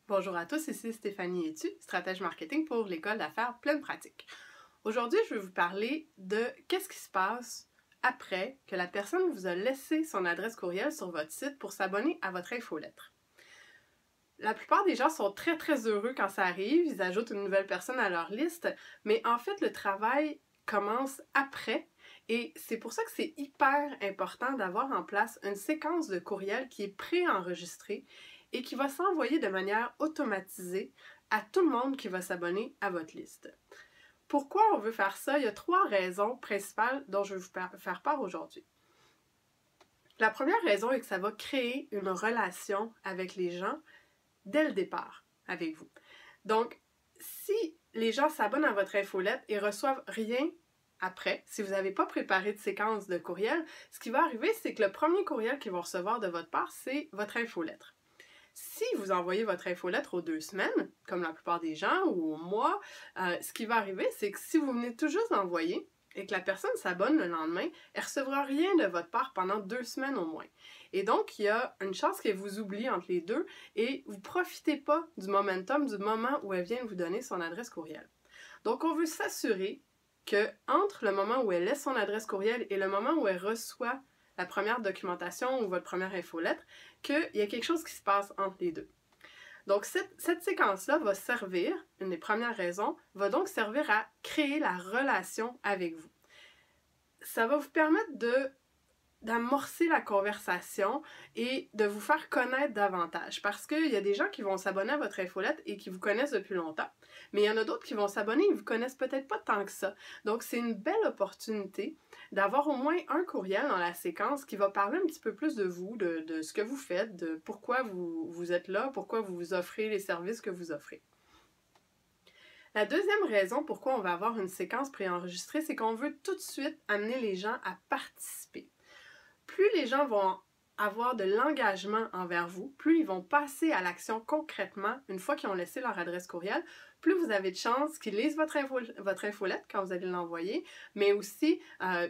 Bonjour à tous, ici Stéphanie Etu, stratège marketing pour l'école d'affaires Pleine Pratique. Aujourd'hui, je vais vous parler de qu'est-ce qui se passe après que la personne vous a laissé son adresse courriel sur votre site pour s'abonner à votre infolettre. La plupart des gens sont très heureux quand ça arrive, ils ajoutent une nouvelle personne à leur liste, mais en fait, le travail commence après et c'est pour ça que c'est hyper important d'avoir en place une séquence de courriels qui est préenregistrée et qui va s'envoyer de manière automatisée à tout le monde qui va s'abonner à votre liste. Pourquoi on veut faire ça? Il y a 3 raisons principales dont je vais vous faire part aujourd'hui. La première raison est que ça va créer une relation avec les gens dès le départ avec vous. Donc, si les gens s'abonnent à votre infolette et reçoivent rien après, si vous n'avez pas préparé de séquence de courriel, ce qui va arriver, c'est que le premier courriel qu'ils vont recevoir de votre part, c'est votre infolettre. Si vous envoyez votre infolettre aux 2 semaines, comme la plupart des gens, ou au mois, ce qui va arriver, c'est que si vous venez tout juste d'envoyer et que la personne s'abonne le lendemain, elle ne recevra rien de votre part pendant 2 semaines au moins. Et donc, il y a une chance qu'elle vous oublie entre les deux et vous ne profitez pas du momentum du moment où elle vient de vous donner son adresse courriel. Donc, on veut s'assurer que entre le moment où elle laisse son adresse courriel et le moment où elle reçoit la première documentation ou votre première infolettre, qu'il y a quelque chose qui se passe entre les deux. Donc, cette séquence-là va servir, une des premières raisons, va donc servir à créer la relation avec vous. Ça va vous permettre d'amorcer la conversation et de vous faire connaître davantage. Parce qu'il y a des gens qui vont s'abonner à votre infolette et qui vous connaissent depuis longtemps. Mais il y en a d'autres qui vont s'abonner et ne vous connaissent peut-être pas tant que ça. Donc, c'est une belle opportunité d'avoir au moins un courriel dans la séquence qui va parler un petit peu plus de vous, de ce que vous faites, de pourquoi vous êtes là, pourquoi vous vous offrez les services que vous offrez. La deuxième raison pourquoi on va avoir une séquence préenregistrée, c'est qu'on veut tout de suite amener les gens à participer. Plus les gens vont avoir de l'engagement envers vous, plus ils vont passer à l'action concrètement une fois qu'ils ont laissé leur adresse courriel, plus vous avez de chances qu'ils lisent votre infolette quand vous allez l'envoyer, mais aussi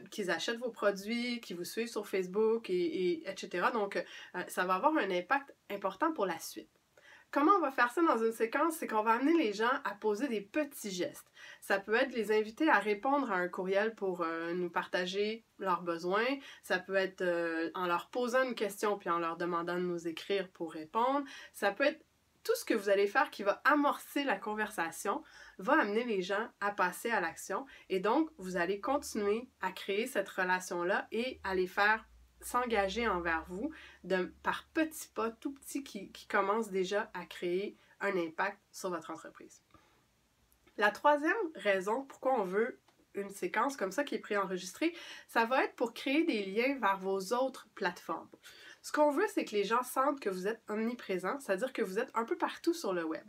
qu'ils achètent vos produits, qu'ils vous suivent sur Facebook, etc. Donc, ça va avoir un impact important pour la suite. Comment on va faire ça dans une séquence? C'est qu'on va amener les gens à poser des petits gestes. Ça peut être les inviter à répondre à un courriel pour nous partager leurs besoins. Ça peut être en leur posant une question puis en leur demandant de nous écrire pour répondre. Ça peut être tout ce que vous allez faire qui va amorcer la conversation, va amener les gens à passer à l'action. Et donc, vous allez continuer à créer cette relation-là et à les faire s'engager envers vous par petits pas tout petits qui commencent déjà à créer un impact sur votre entreprise. La troisième raison pourquoi on veut une séquence comme ça qui est préenregistrée, ça va être pour créer des liens vers vos autres plateformes. Ce qu'on veut, c'est que les gens sentent que vous êtes omniprésent, c'est-à-dire que vous êtes un peu partout sur le web.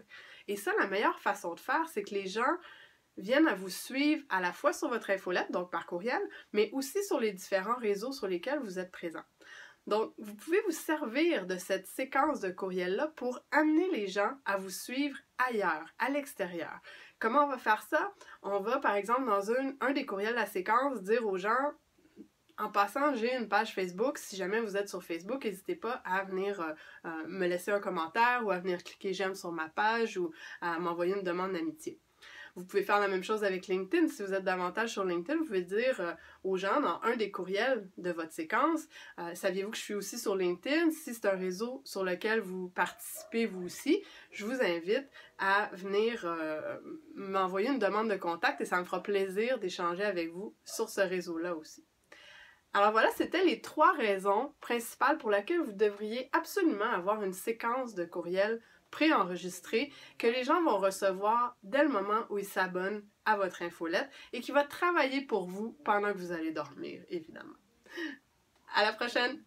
Et ça, la meilleure façon de faire, c'est que les gens viennent à vous suivre à la fois sur votre infolette, donc par courriel, mais aussi sur les différents réseaux sur lesquels vous êtes présent. Donc, vous pouvez vous servir de cette séquence de courriel-là pour amener les gens à vous suivre ailleurs, à l'extérieur. Comment on va faire ça? On va, par exemple, dans un des courriels de la séquence, dire aux gens, en passant, j'ai une page Facebook. Si jamais vous êtes sur Facebook, n'hésitez pas à venir me laisser un commentaire ou à venir cliquer j'aime sur ma page ou à m'envoyer une demande d'amitié. Vous pouvez faire la même chose avec LinkedIn. Si vous êtes davantage sur LinkedIn, vous pouvez dire aux gens dans un des courriels de votre séquence, saviez-vous que je suis aussi sur LinkedIn? Si c'est un réseau sur lequel vous participez vous aussi, je vous invite à venir m'envoyer une demande de contact et ça me fera plaisir d'échanger avec vous sur ce réseau-là aussi. Alors voilà, c'était les 3 raisons principales pour lesquelles vous devriez absolument avoir une séquence de courriels préenregistrée que les gens vont recevoir dès le moment où ils s'abonnent à votre infolette et qui va travailler pour vous pendant que vous allez dormir, évidemment. À la prochaine!